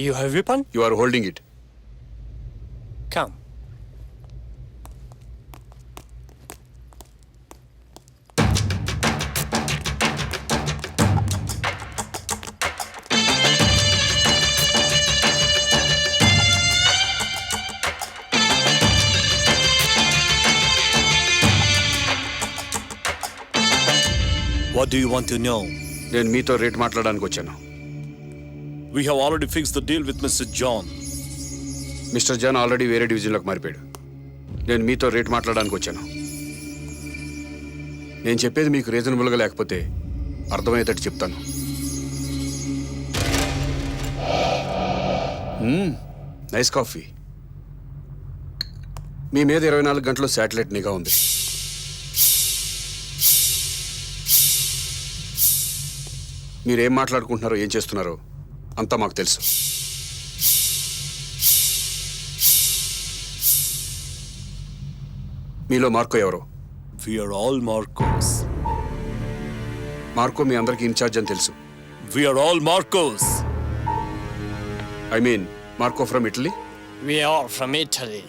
You have weapon? You are holding it. Come. What do you want to know? నేను మీతో rate మాట్లాడడానికి వచ్చాను. We have already fixed the deal with Mr. John. Mister John already వేరే డివిజన్లోకి మారిపోయాడు. నేను మీతో రేట్ మాట్లాడడానికి వచ్చాను. నేను చెప్పేది మీకు రీజనబుల్గా లేకపోతే అర్థమయ్యేటట్టు చెప్తాను. Nice coffee. మీ మీద 24 గంటలు శాటిలైట్ నిఘా ఉంది. మీరేం మాట్లాడుకుంటున్నారో ఏం చేస్తున్నారో అంతా మాకు తెలుసు. మీలో మార్కో ఎవరో? We are all Marcos. Marco మీ అందరికీ ఇన్ఛార్జ్ అని తెలుసు. We are all Marcos. I mean Marco from Italy. We are from Italy.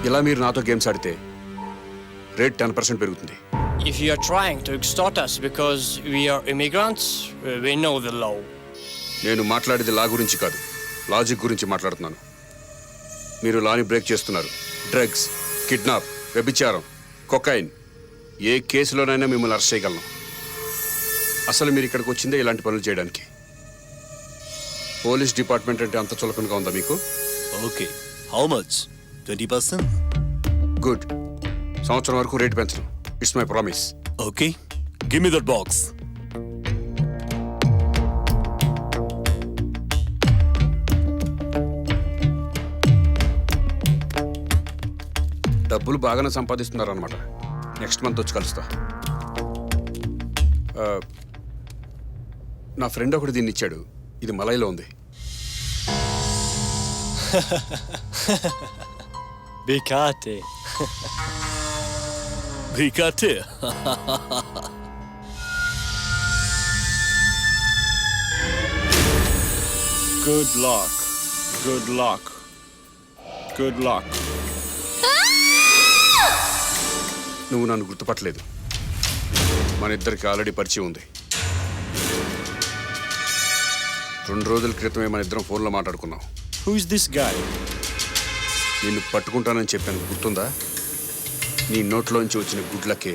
ఇలా మీరు నాతో గేమ్స్ ఆడితే రేట్ 10% పెరుగుతుంది. If you are trying to extort us because we are immigrants, we know the law. నేను మాట్లాడేది లా గురించి కాదు, లాజిక్ గురించి మాట్లాడుతున్నాను. మీరు లాని బ్రేక్ చేస్తున్నారు. డ్రగ్స్, కిడ్నాప్, వ్యభిచారం, కొకైన్, ఏ కేసులోనైనా మిమ్మల్ని అరెస్ట్ చేయగలను. అసలు మీరు ఇక్కడికి వచ్చిందే ఇలాంటి పనులు చేయడానికి. పోలీస్ డిపార్ట్మెంట్ అంటే అంత చులకనగా ఉందా మీకు? Okay. How much? 20%? గుడ్. సంవత్సరం వరకు రేట్ పెంచను. It's my promise. Okay. Give me that box. డబ్బులు బాగానే సంపాదిస్తున్నారు అనమాట. నెక్స్ట్ మంత్ వచ్చి కలుస్తా. నా ఫ్రెండ్ ఒకటి దీన్ని ఇచ్చాడు. ఇది మలైలో ఉంది. Bicate. Bicate. Good luck. Good luck. Good luck. నువ్వు నన్ను గుర్తుపట్టలేదు. మన ఇద్దరికి ఆల్రెడీ పరిచయం ఉంది. 2 రోజుల క్రితమే మన ఇద్దరం ఫోన్లో మాట్లాడుకున్నాం. Who is this guy? నిన్ను పట్టుకుంటానని చెప్పాను, గుర్తుందా? నీ నోట్లోంచి వచ్చిన గుడ్లకే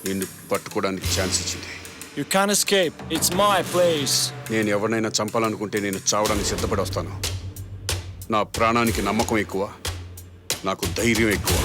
నిన్ను పట్టుకోవడానికి ఛాన్స్ ఇచ్చింది. You can't escape. It's my place. నేను ఎవరినైనా చంపాలనుకుంటే నేను చావడానికి సిద్ధపడి వస్తాను. నా ప్రాణానికి నమ్మకం ఎక్కువ, నాకు ధైర్యం ఎక్కువ.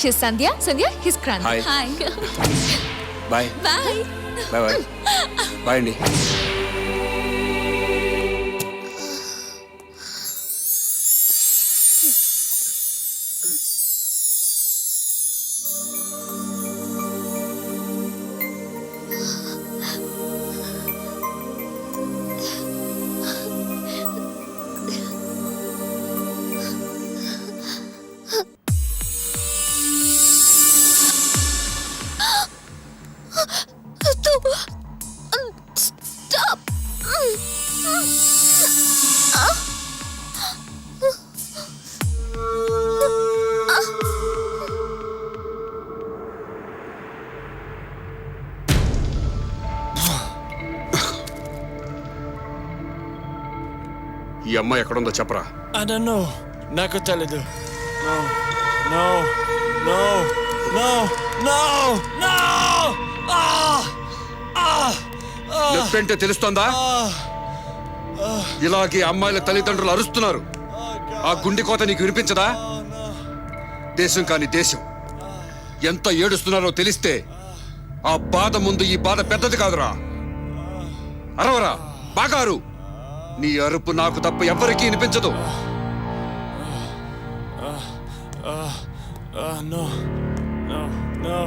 She's Sandhya. Sandhya, he's Kranti. Hi. Hi. Bye. Bye. Bye bye. Bye అండి. ఈ అమ్మాయి ఎక్కడుందో చెప్పరా. I don't know. నాకు తెలీదు. No, no, no, no, no, no! నొప్పంటే తెలుస్తోందా? ఇలాగే అమ్మాయిల తల్లిదండ్రులు అరుస్తున్నారు. ఆ గుండె కోత నీకు వినిపించదా? దేశం కాని దేశం ఎంత ఏడుస్తున్నారో తెలిస్తే ఆ బాధ ముందు ఈ బాధ పెద్దది కాదురా. అరవరా, బాగారు. నీ అరుపు నాకు తప్ప ఎవ్వరికీ వినిపించదు. No, no, no.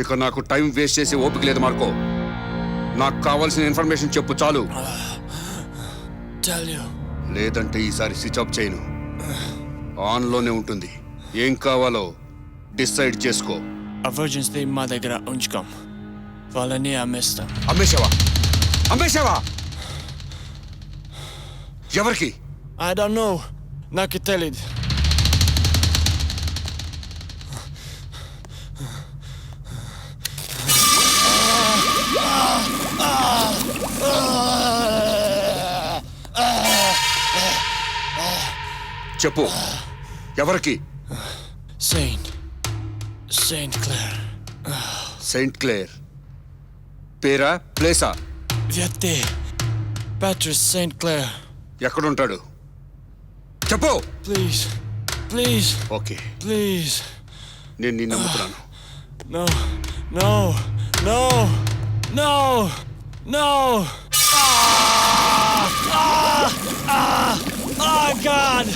ఇక నాకు టైం వేస్ట్ చేసి ఓపిక లేదు మార్కో. నాకు కావాల్సిన ఇన్ఫర్మేషన్ చెప్పు చాలు. Tell you. లేదంటే ఈసారి స్విచ్ ఆఫ్ చేయను. ఆన్లోనే ఉంటుంది. ఏం కావాలో డిసైడ్ చేసుకో. A virgin's name మా దగ్గర ఉంచుకోం. వాళ్ళని అమ్మేస్తాం. అమ్మేశావా? అమ్మేశావా? ఎవరికి? I don't know. నాకు తెలీదు. చెప్పు, ఎవరికి? Saint Clair. Saint Clair. పేరా, ప్లేసా? వ్యక్తి Patrice Saint Clair. ఎక్కడుంటాడు చెప్పు. Please. Okay, Please. నేను నిన్ను నమ్ముతున్నాను. No, no, no, no, no. Oh, God.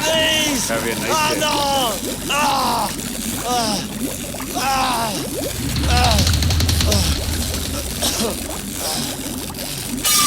Please. Have a nice day. No.